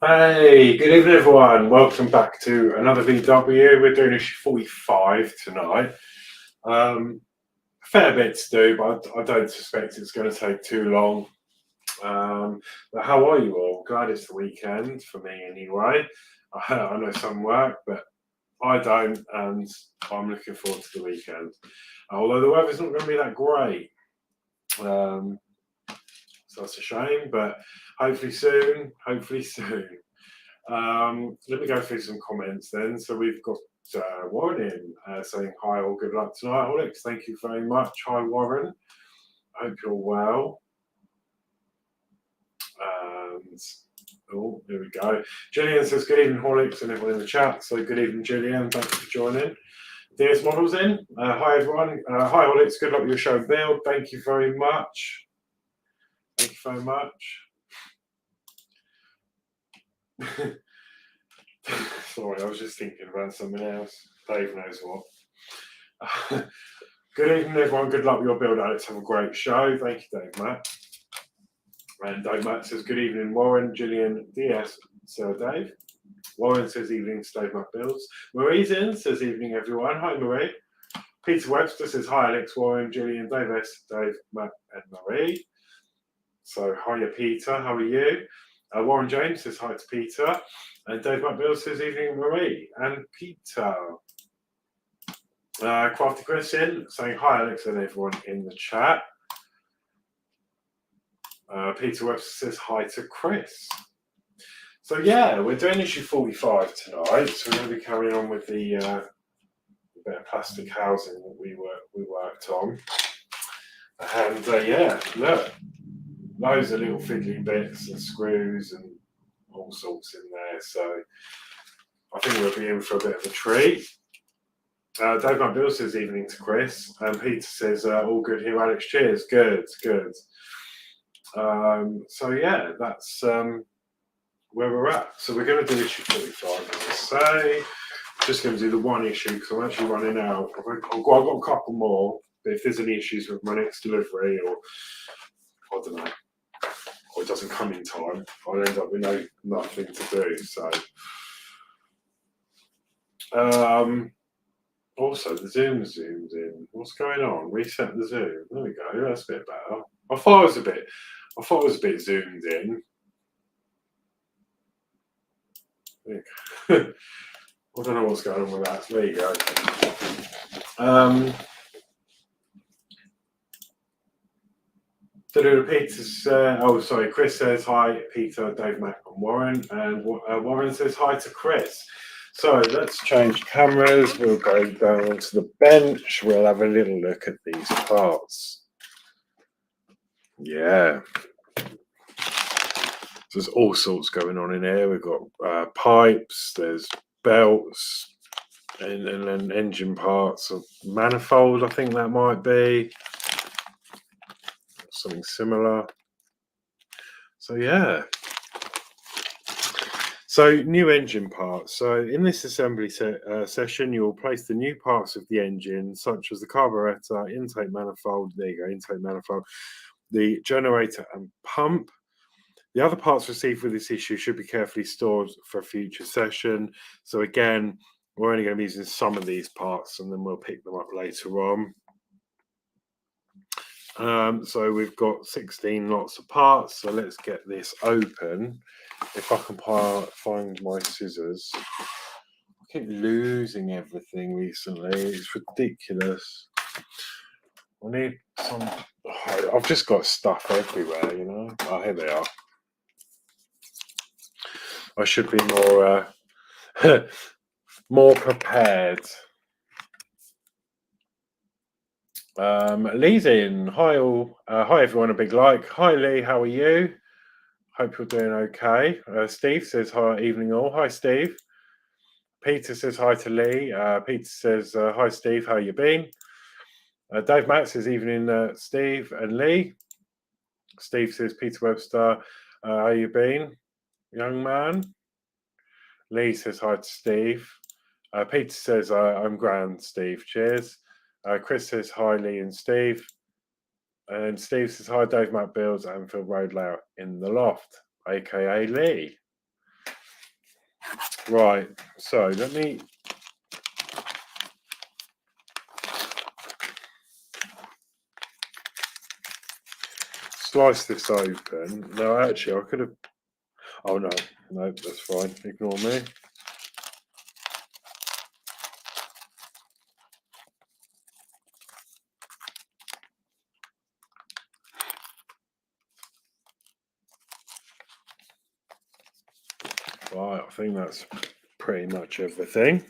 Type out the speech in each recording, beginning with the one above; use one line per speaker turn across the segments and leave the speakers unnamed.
Hey, good evening, everyone. Welcome back to another VW. We're doing issue 45 tonight. A fair bit to do, but I don't suspect it's going to take too long. But how are you all? Glad it's the weekend for me anyway. I know some work, but I don't, and I'm looking forward to the weekend. Although the weather's not going to be that great. So that's a shame, but hopefully soon. Let me go through some comments then. So we've got Warren in saying hi, all good luck tonight. Horlixs, thank you very much. Hi, Warren. Hope you're well. And oh, there we go. Gillian says good evening, Horlixs, and everyone in the chat. So good evening, Gillian. Thanks for joining. DS Models in. Hi, everyone. Hi, Horlixs. Good luck with your show and build. Thank you very much. Thank you very much. Sorry, I was just thinking about something else. Dave knows what. Good evening, everyone. Good luck with your build, Alex. Have a great show. Thank you, Dave Matt. And Dave Matt says, good evening, Warren, Gillian, DS, Sir Dave. Warren says, evening, Dave Matt Builds. Marie's in, says, evening, everyone. Hi, Marie. Peter Webster says, hi, Alex, Warren, Gillian, Dave S, Dave, Matt, and Marie. So, hiya, Peter. How are you? Warren James says, hi to Peter. And Dave Matt Builds says, evening, Marie and Peter. Crafty Chris in, saying, hi, Alex, and everyone in the chat. Peter Webster says hi to Chris. So yeah, we're doing issue 45 tonight. So we're going to be carrying on with the bit of plastic housing that we worked on. And yeah, look, loads of little fiddly bits and screws and all sorts in there. So I think we'll be in for a bit of a treat. Dave Bill says evening to Chris. And Peter says all good here, Alex. Cheers. Good, good. So yeah, that's where we're at. So we're going to do issue 45, as I say. Just going to do the one issue because I'm actually running out. I've got a couple more, but if there's any issues with my next delivery, or I don't know, or it doesn't come in time, I'll end up with nothing to do. So also the Zoom zoomed in. What's going on? Reset the Zoom. There we go. That's a bit better. I thought it was a bit zoomed in. I don't know what's going on with that. There you go. Peter, Chris says hi, Peter, Dave, Mac, and Warren. And Warren says hi to Chris. So let's change cameras. We'll go down onto the bench. We'll have a little look at these parts. Yeah. There's all sorts going on in here. We've got pipes, there's belts, and then engine parts of manifold, I think that might be. Something similar. So yeah. So new engine parts. So in this assembly session, you'll place the new parts of the engine, such as the carburetor, intake manifold, there you go, intake manifold, the generator and pump. The other parts received with this issue should be carefully stored for a future session. So again, we're only going to be using some of these parts and then we'll pick them up later on. So we've got 16 lots of parts. So let's get this open. If I can find my scissors. I keep losing everything recently. It's ridiculous. I need some. I've just got stuff everywhere, you know. Oh, here they are. I should be more more prepared. Lee's in. Hi all. Hi everyone. A big like. Hi Lee. How are you? Hope you're doing okay. Steve says hi. Evening all. Hi Steve. Peter says hi to Lee. Peter says hi Steve. How you been? Dave Matt says evening Steve and Lee. Steve says Peter Webster. How you been, young man? Lee says hi to Steve. Peter says I'm grand, Steve. Cheers. Chris says hi, Lee and Steve. And Steve says hi, Dave Matt Builds, Anfield Road Layout in the Loft, aka Lee. Right, so let me slice this open. No, actually, I could have. Oh no, no, that's fine. Ignore me. Right, I think that's pretty much everything.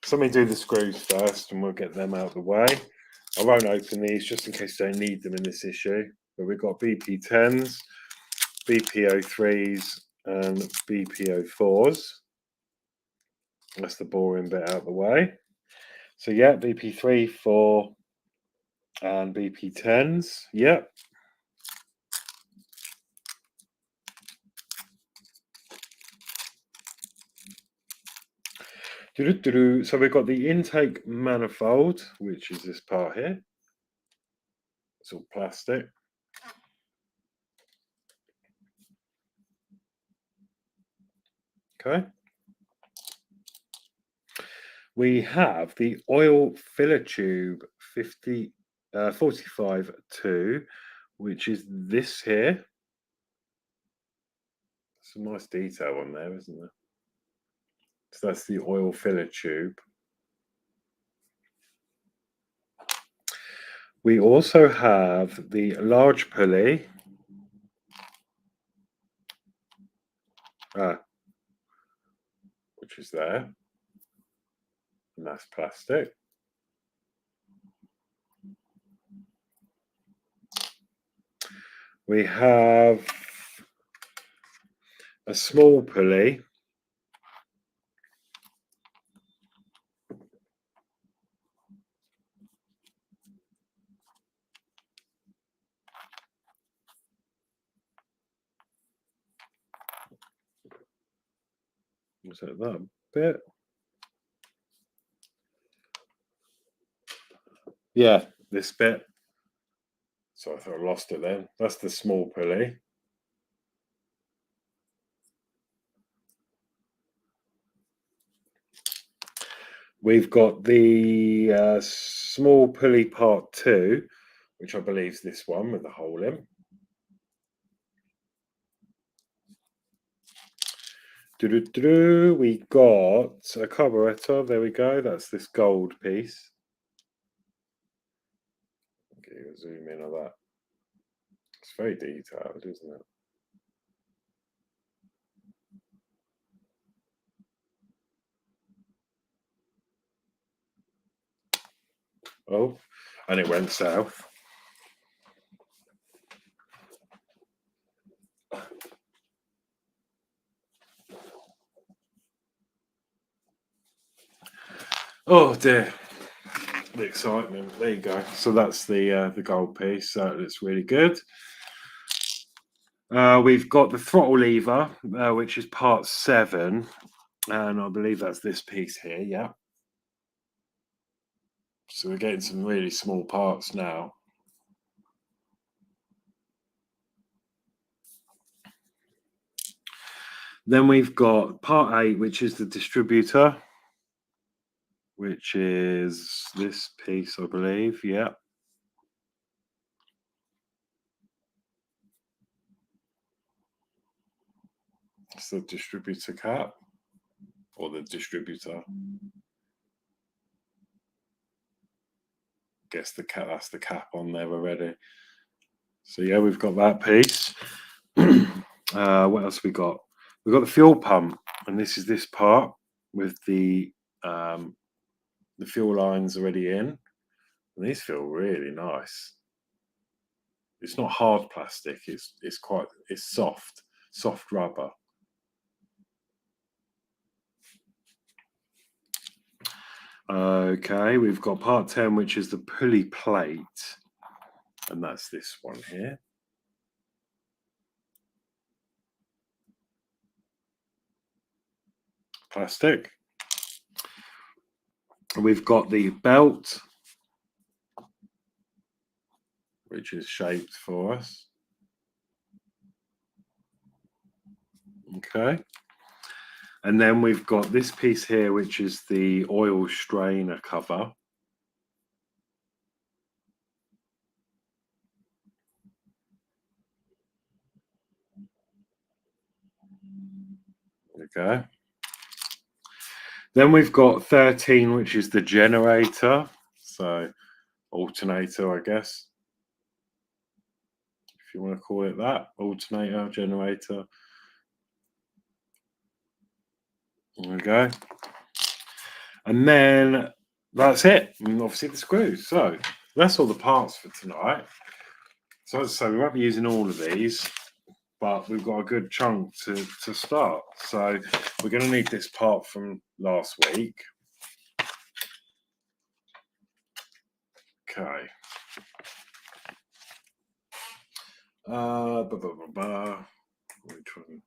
So let me do the screws first and we'll get them out of the way. I won't open these just in case I don't need them in this issue. But we've got BP10s, BP03s and BP04s. That's the boring bit out of the way. So yeah, BP3, 4 and BP10s. Yep. So we've got the intake manifold, which is this part here. It's all plastic. Okay. We have the oil filler tube 45-2, which is this here. Some nice detail on there, isn't there? So that's the oil filler tube. We also have the large pulley. Which is there. And that's plastic. We have a small pulley. Was it that bit? Yeah, this bit. So I thought I lost it then. That's the small pulley. We've got the small pulley part 2, which I believe is this one with the hole in. We got a carburettor. There we go. That's this gold piece. Okay, zoom in on that. It's very detailed, isn't it? Oh, and it went south. Oh dear, the excitement. There you go. So that's the gold piece. That looks really good. We've got the throttle lever, which is part 7, and I believe that's this piece here. Yeah. So we're getting some really small parts now. Then we've got part 8, which is the distributor, which is this piece, I believe. Yeah. It's the distributor cap or the distributor. Guess the cap, that's the cap on there already. So yeah, we've got that piece. What else we got? We've got the fuel pump, and this is this part with the fuel lines already in. And these feel really nice. It's not hard plastic, it's soft rubber. Okay, we've got part 10, which is the pulley plate, and that's this one here. Plastic. We've got the belt, which is shaped for us. Okay. And then we've got this piece here, which is the oil strainer cover. There we go. Then we've got 13, which is the generator. So alternator, I guess, if you want to call it that. Alternator, generator. There we go. And then that's it. And obviously the screws. So that's all the parts for tonight. So as I say, we won't be using all of these, but we've got a good chunk to start. So we're going to need this part from last week. Okay. Which one?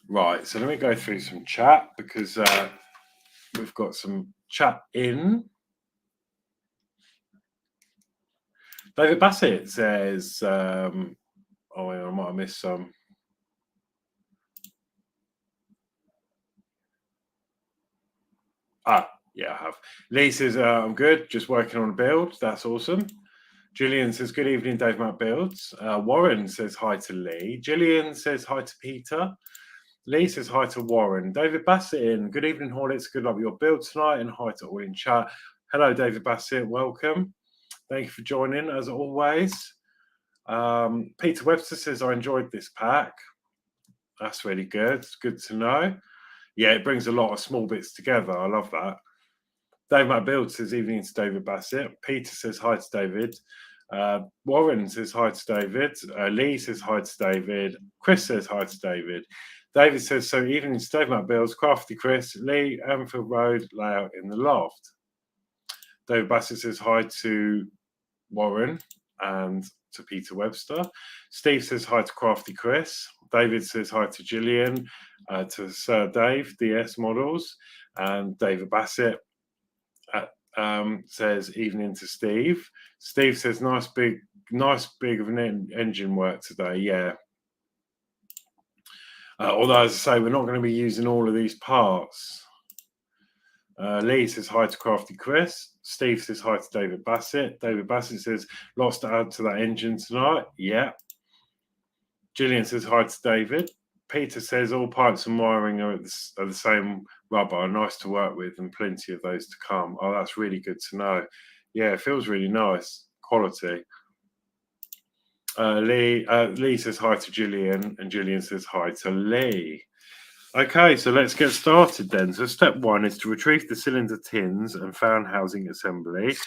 Right, so let me go through some chat because we've got some chat in. David Bassett says, I might have missed some. Yeah, I have. Lee says, I'm good, just working on a build. That's awesome. Gillian says, good evening, Dave Matt Builds. Warren says hi to Lee. Gillian says hi to Peter. Lee says hi to Warren. David Bassett in. Good evening, Horlixs. Good luck with your build tonight. And hi to all in chat. Hello, David Bassett. Welcome. Thank you for joining, as always. Peter Webster says, I enjoyed this pack. That's really good. It's good to know. Yeah, it brings a lot of small bits together. I love that. Dave Matt Build says, evening to David Bassett. Peter says hi to David. Warren says hi to David. Lee says hi to David. Chris says hi to David. David says, so evening to Dave Matt Builds, Crafty Chris, Lee, Anfield Road, layout in the loft. David Bassett says hi to Warren and to Peter Webster. Steve says hi to Crafty Chris. David says hi to Gillian, to Sir Dave, DS Models, and David Bassett says evening to Steve. Steve says nice big of an engine work today. Yeah. Although, as I say, we're not going to be using all of these parts. Lee says hi to Crafty Chris. Steve says hi to David Bassett. David Bassett says lots to add to that engine tonight. Yeah. Gillian says hi to David. Peter says all pipes and wiring are the same rubber. Nice to work with and plenty of those to come. Oh, that's really good to know. Yeah, it feels really nice. Quality. Lee says hi to Gillian and Gillian says hi to Lee. Okay, so let's get started then. So step 1 is to retrieve the cylinder tins and fan housing assembly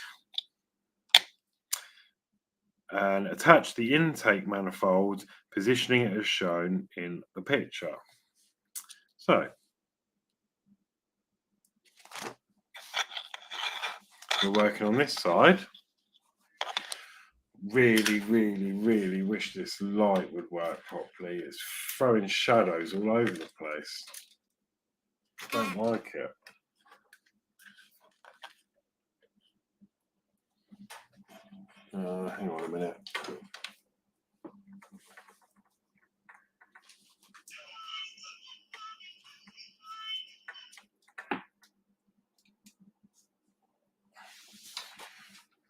and attach the intake manifold, positioning it as shown in the picture. So we're working on this side. Really wish this light would work properly. It's throwing shadows all over the place. Don't like it. Hang on a minute.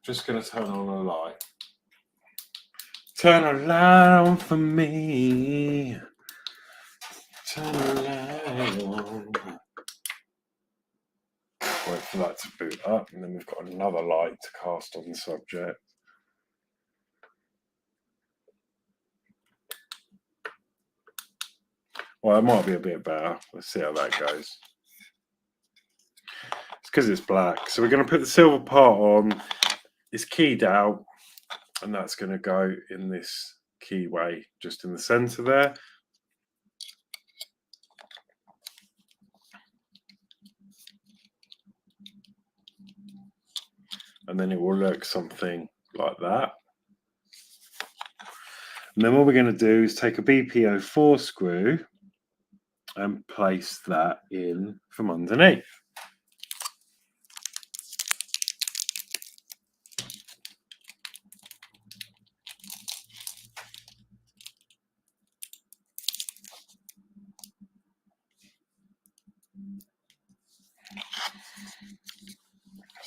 Just going to turn on a light. Turn a light on for me. Turn a light on. Wait for that to boot up, and then we've got another light to cast on the subject. Well, it might be a bit better. Let's see how that goes. It's because it's black. So we're going to put the silver part on. It's keyed out, and that's going to go in this keyway just in the center there. And then it will look something like that. And then what we're going to do is take a BPO4 screw and place that in from underneath.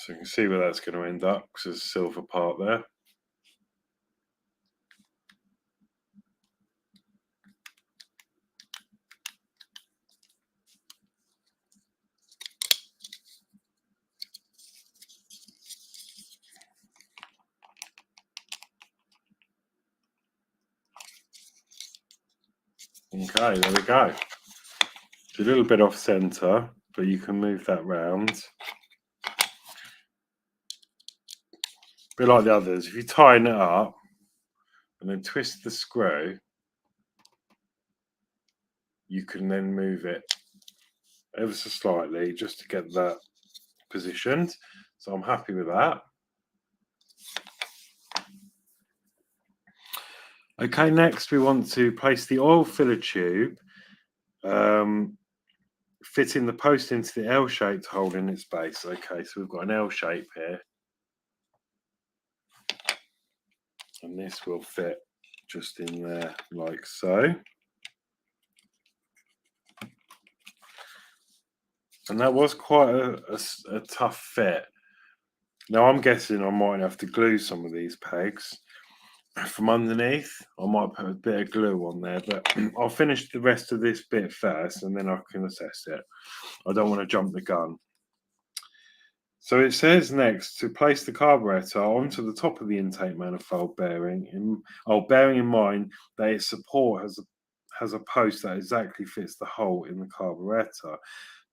So you can see where that's going to end up because there's a silver part there. Okay, there we go. It's a little bit off center, but you can move that round. A bit like the others. If you tighten it up and then twist the screw, you can then move it ever so slightly just to get that positioned. So I'm happy with that. Okay, next we want to place the oil filler tube, fitting the post into the L shape to hold in its base. Okay, so we've got an L shape here. And this will fit just in there like so. And that was quite a tough fit. Now I'm guessing I might have to glue some of these pegs from underneath. I might put a bit of glue on there, but I'll finish the rest of this bit first and then I can assess it. I don't want to jump the gun. So it says next to place the carburetor onto the top of the intake manifold bearing in mind that its support has a post that exactly fits the hole in the carburetor.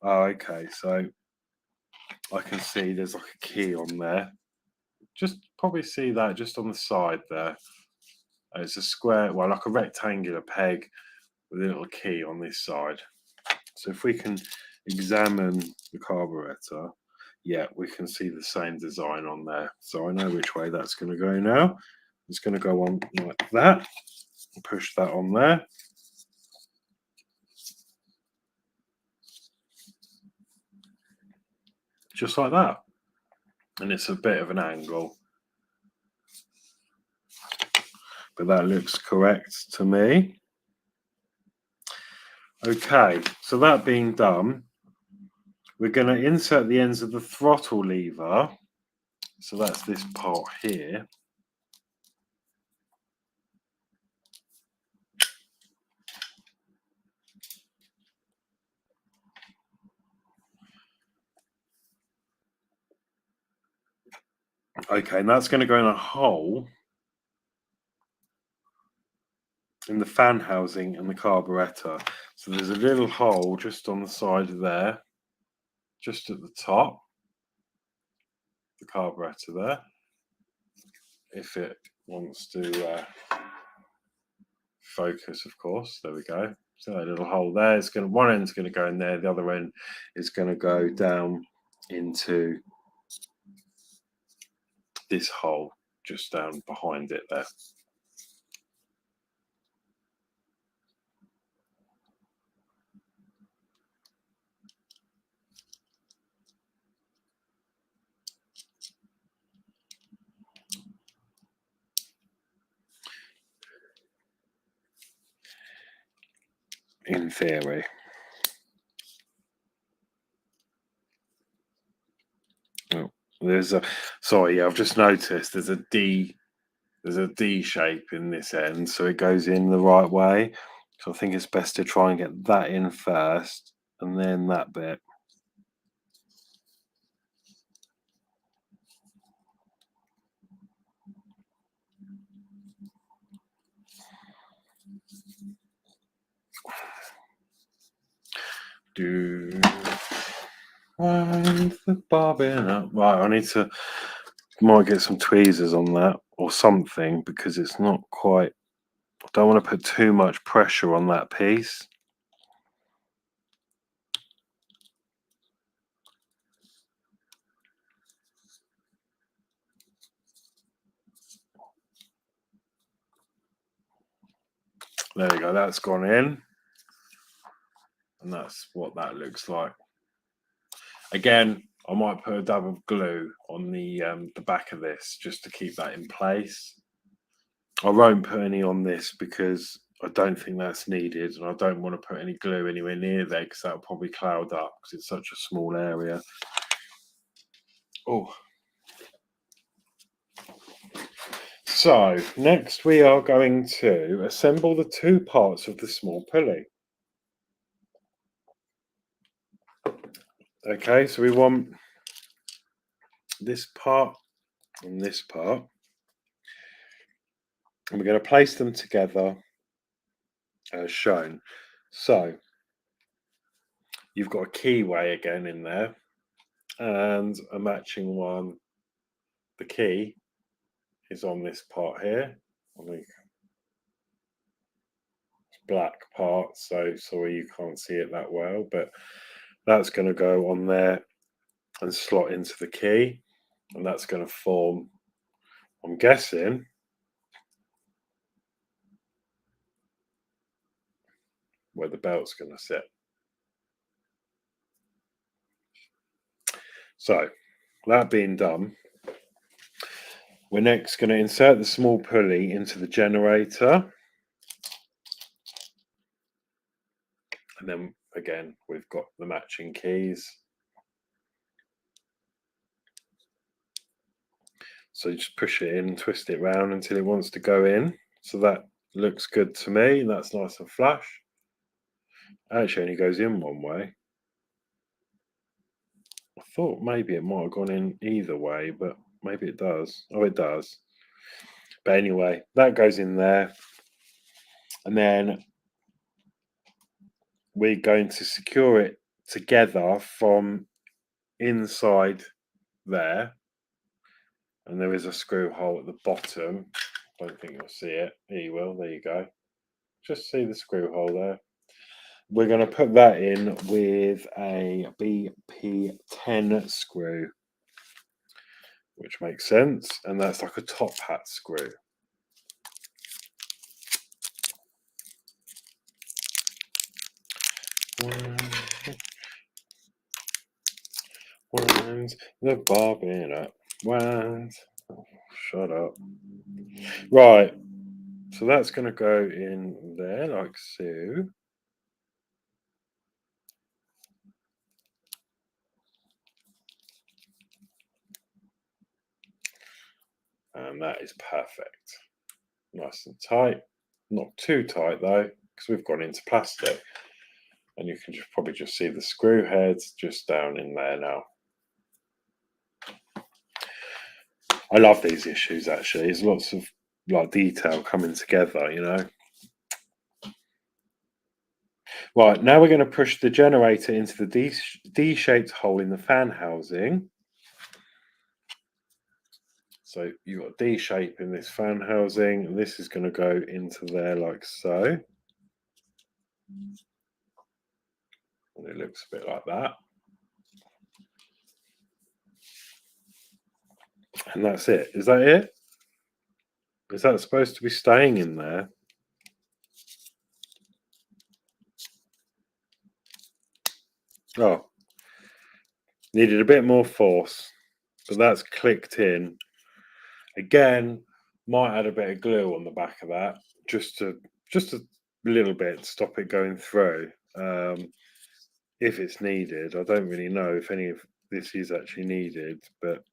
Oh, okay, so I can see there's like a key on there. Just probably see that just on the side there. It's a square, well, like a rectangular peg with a little key on this side. So if we can examine the carburetor, yeah, we can see the same design on there. So I know which way that's going to go now. It's going to go on like that. Push that on there. Just like that. And it's a bit of an angle. But that looks correct to me. Okay, so that being done, we're going to insert the ends of the throttle lever. So that's this part here. Okay, and that's going to go in a hole in the fan housing and the carburetor. So there's a little hole just on the side there, just at the top, the carburetor there, if it wants to focus, of course. There we go. So that little hole there is going to, one end's going to go in there, the other end is going to go down into this hole just down behind it there. In theory. Oh, there's a, sorry, I've just noticed there's a D shape in this end, so it goes in the right way. So I think it's best to try and get that in first and then that bit. Wind the bobbin up. Right, I need to, might get some tweezers on that or something because it's not quite, I don't want to put too much pressure on that piece. There we go, that's gone in. And that's what that looks like. Again, I might put a dab of glue on the back of this just to keep that in place. I won't put any on this because I don't think that's needed, and I don't want to put any glue anywhere near there because that'll probably cloud up because it's such a small area. Oh. So next we are going to assemble the two parts of the small pulley. Okay, so we want this part and this part, and we're going to place them together as shown. So you've got a keyway again in there and a matching one. The key is on this part here, on the black part, so sorry you can't see it that well, but that's going to go on there and slot into the key, and that's going to form, I'm guessing, where the belt's going to sit. So that being done, we're next going to insert the small pulley into the generator, and then again we've got the matching keys. So just push it in, twist it round until it wants to go in. So that looks good to me. That's nice and flush. Actually only goes in one way. I thought maybe it might have gone in either way, but maybe it does. Oh, it does. But anyway, that goes in there. And then we're going to secure it together from inside there. And there is a screw hole at the bottom. I don't think you'll see it. Here you will. There you go. Just see the screw hole there. We're going to put that in with a BP10 screw, which makes sense. And that's like a top hat screw. Wind the bobbin up. Wind. Oh, shut up. Right. So that's going to go in there like so. And that is perfect. Nice and tight. Not too tight though, because we've gone into plastic. And you can probably just see the screw heads just down in there now. I love these issues actually. There's lots of like detail coming together, you know. Right, now we're going to push the generator into the D-shaped hole in the fan housing. So you've got D shape in this fan housing, and this is going to go into there like so. And it looks a bit like that. And that's it. Is that it? Is that supposed to be staying in there? Oh, needed a bit more force, but that's clicked in. Again, might add a bit of glue on the back of that, just a little bit to stop it going through. If it's needed. I don't really know if any of this is actually needed, but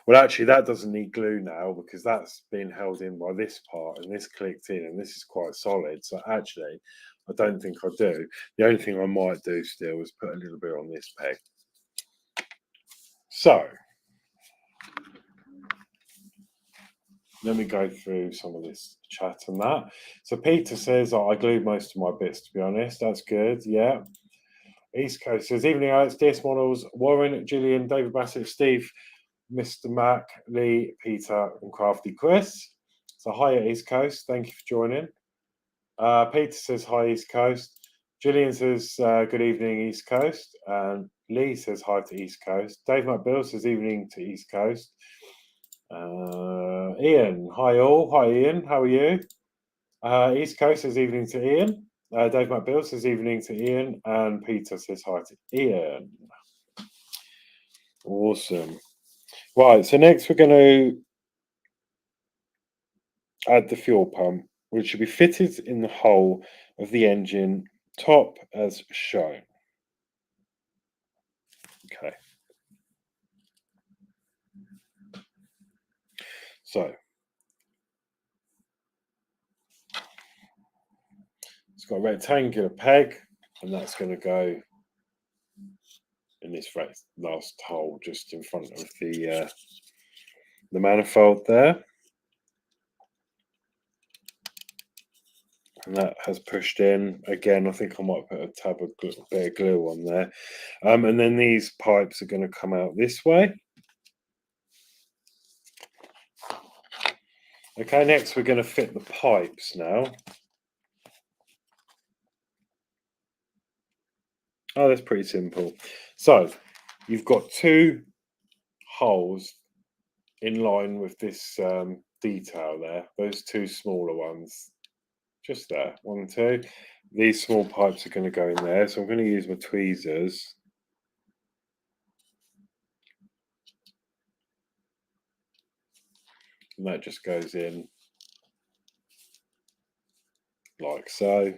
well, actually, that doesn't need glue now because that's been held in by this part and this clicked in, and this is quite solid. So actually, I don't think I do. The only thing I might do still is put a little bit on this peg. So let me go through some of this chat and that. So Peter says, I glued most of my bits, to be honest. That's good. Yeah. East Coast says, evening, Alex, DS Models, Warren, Gillian, David Bassett, Steve, Mr. Mac, Lee, Peter, and Crafty Chris. So hi at East Coast. Thank you for joining. Peter says hi East Coast. Gillian says good evening East Coast. And Lee says hi to East Coast. Dave McBill says evening to East Coast. Ian, hi all. Hi Ian, how are you? East Coast says evening to Ian. Dave McBill says evening to Ian. And Peter says hi to Ian. Awesome. Right, so next we're going to add the fuel pump, which should be fitted in the hole of the engine top as shown. Okay. So it's got a rectangular peg, and that's going to go in this last hole just in front of the manifold there. And that has pushed in. Again, I think I might put a bit of glue on there. And then these pipes are going to come out this way. Okay, next we're going to fit the pipes now. Oh, that's pretty simple. So you've got two holes in line with this detail there. Those two smaller ones. Just there, 1, 2. These small pipes are going to go in there, so I'm going to use my tweezers. And that just goes in like so.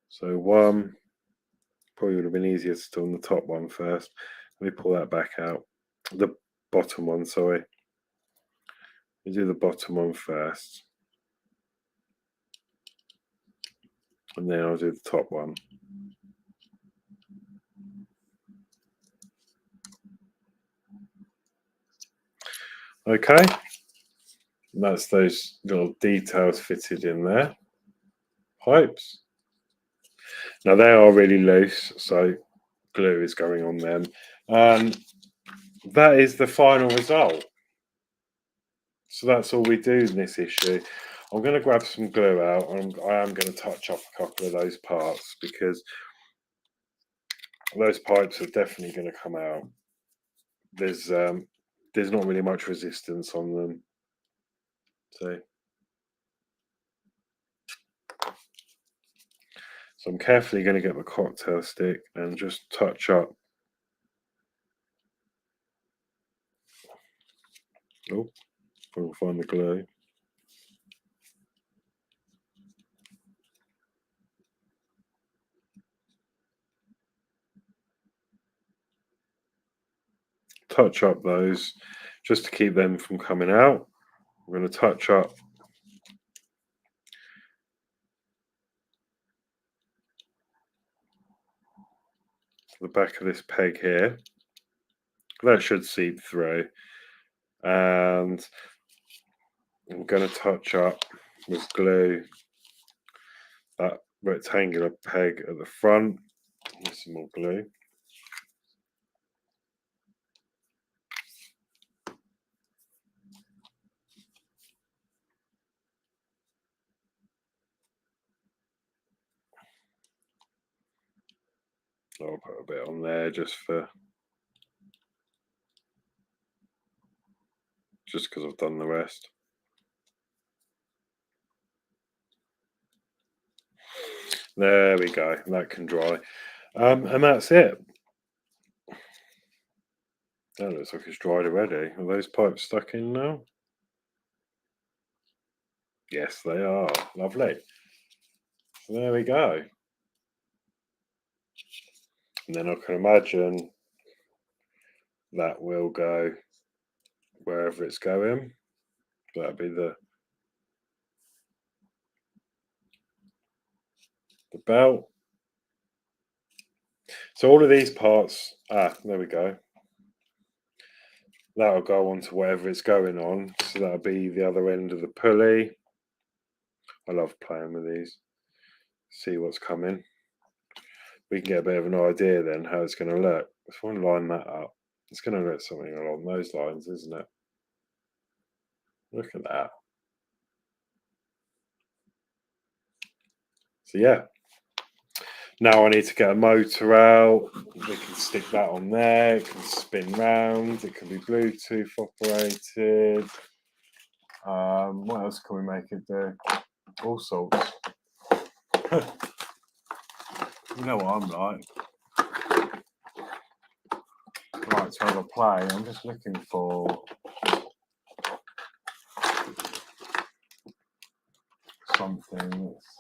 So one, probably would have been easier to do on the top one first. Let me pull that back out. The bottom one, sorry. We do the bottom one first. And then I'll do the top one. Okay. And that's those little details fitted in there. Pipes. Now they are really loose, so glue is going on them. And that is the final result. So that's all we do in this issue. I'm going to grab some glue out, and I am going to touch up a couple of those parts because those pipes are definitely going to come out. There's not really much resistance on them. So I'm carefully going to get my cocktail stick and just touch up. Oh, we'll find the glue. Touch up those just to keep them from coming out. I'm going to touch up the back of this peg here. That should seep through. And I'm going to touch up with glue that rectangular peg at the front. With some more glue. I'll put a bit on there just because I've done the rest. There we go. That can dry. And that's it. That looks like it's dried already. Are those pipes stuck in now? Yes, they are. Lovely. So there we go. And then I can imagine that will go wherever it's going. That'll be the belt. So all of these parts, there we go. That'll go on to wherever it's going on. So that'll be the other end of the pulley. I love playing with these. See what's coming. We can get a bit of an idea then how it's going to look. If I line that up, it's going to look something along those lines, isn't it? Look at that. So yeah. Now I need to get a motor out. We can stick that on there. It can spin round. It can be Bluetooth operated. What else can we make it do? All sorts. You know what I'm like. I like to have a play. I'm just looking for something that's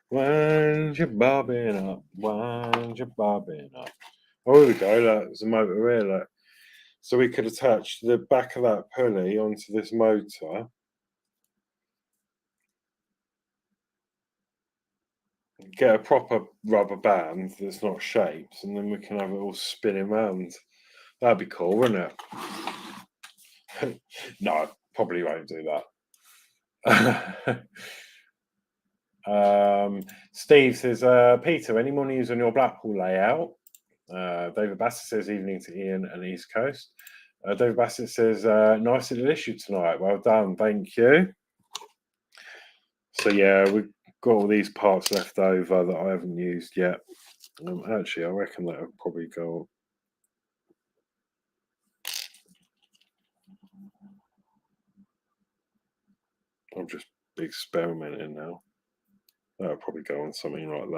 Wind your bobbin up, wind your bobbin up. Oh, here we go, look, there's a motor here, look. So we could attach the back of that pulley onto this motor. Get a proper rubber band that's not shaped, and then we can have it all spinning round. That'd be cool, wouldn't it? No, probably won't do that. Steve says, Peter, any more news on your Blackpool layout? David Bassett says, evening to Ian and East Coast. David Bassett says, nice little issue tonight. Well done, thank you. So yeah, we've got all these parts left over that I haven't used yet. Actually, I reckon that'll probably go. I'm just experimenting now. That'll probably go on something like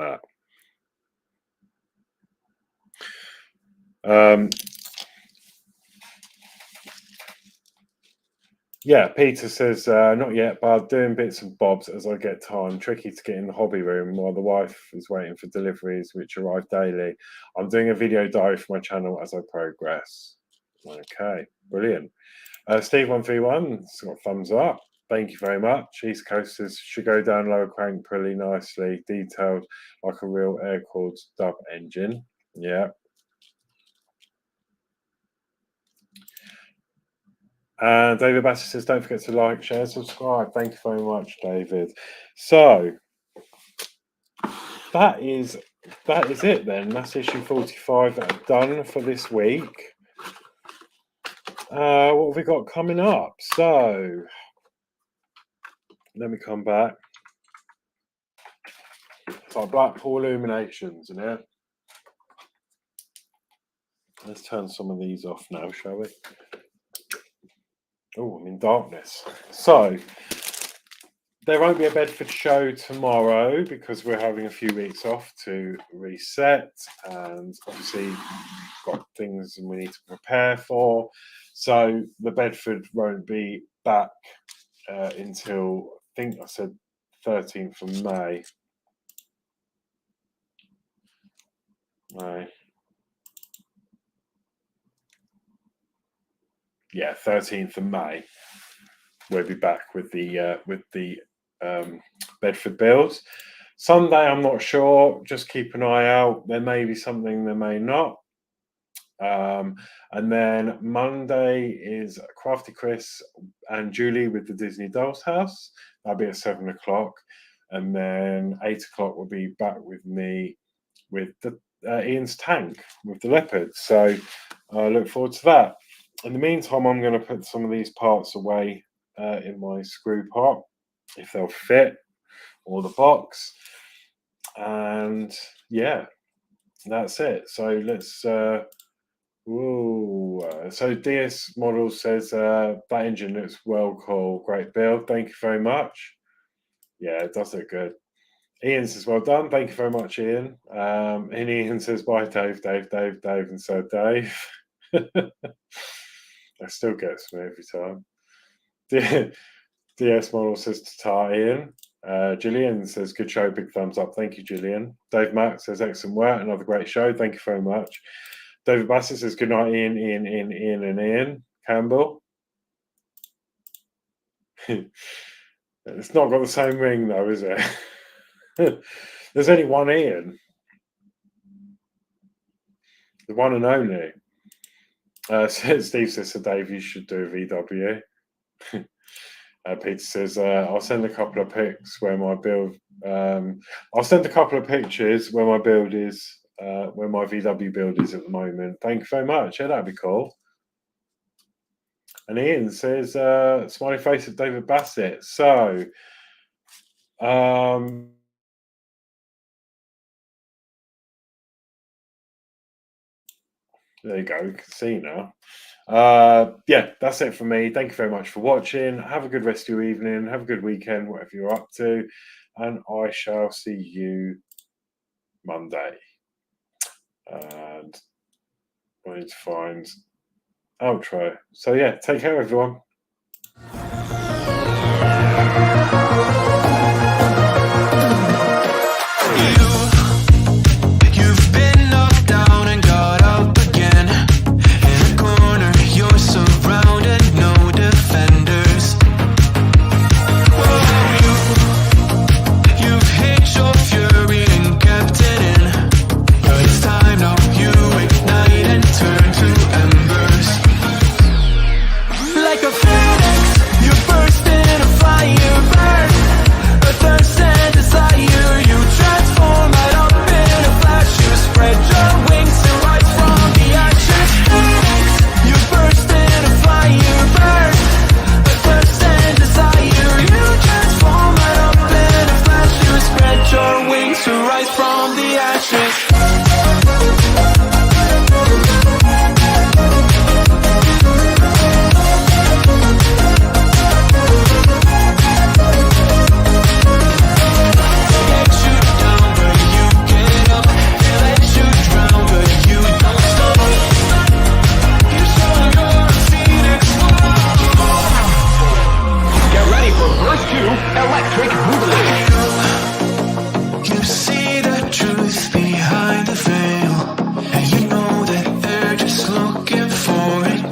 that. Yeah, Peter says, not yet, but I'm doing bits and bobs as I get time. Tricky to get in the hobby room while the wife is waiting for deliveries, which arrive daily. I'm doing a video diary for my channel as I progress. Okay, brilliant. Steve131's got thumbs up. Thank you very much. East Coast says, should go down lower crank pulley nicely, detailed like a real air-cooled dub engine. Yeah. And David Bassett says, don't forget to like, share, subscribe. Thank you very much, David. So that is it then. That's issue 45 that I've done for this week. What have we got coming up? So let me come back. It's like Blackpool Illuminations, isn't it? Let's turn some of these off now, shall we? Oh, I'm in darkness. So there won't be a Bedford show tomorrow because we're having a few weeks off to reset, and obviously got things we need to prepare for. So the Bedford won't be back until, I think I said 13th of May. Yeah, 13th of May. We'll be back with the Bedford builds. Sunday, I'm not sure. Just keep an eye out. There may be something, there may not. And then Monday is Crafty Chris and Julie with the Disney Dolls House. That'll be at 7 o'clock. And then 8 o'clock will be back with me with the Ian's tank with the leopard. So I look forward to that. In the meantime, I'm going to put some of these parts away in my screw pot, if they'll fit, or the box. And yeah, that's it. So let's... so DS Model says, that engine looks well cool. Great build. Thank you very much. Yeah, it does look good. Ian says, well done. Thank you very much, Ian. And Ian says, bye, Dave. And so Dave. That still gets me every time. DS Model says to tar Ian. Gillian says, good show, big thumbs up. Thank you, Gillian. Dave Mack says, excellent work. Another great show. Thank you very much. David Bassett says, good night, Ian, and Ian Campbell. It's not got the same ring, though, is it? There's only one Ian. The one and only. Steve says to Dave, you should do a VW. Peter says, I'll send a couple of pics where my build... I'll send a couple of pictures where my build is, where my VW build is at the moment. Thank you very much. Yeah, that'd be cool. And Ian says, smiley face of David Bassett. So, there you go. You can see now. Yeah, that's it for me. Thank you very much for watching. Have a good rest of your evening. Have a good weekend, whatever you're up to. And I shall see you Monday. And I need to find outro. So yeah, take care, everyone.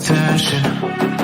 attention.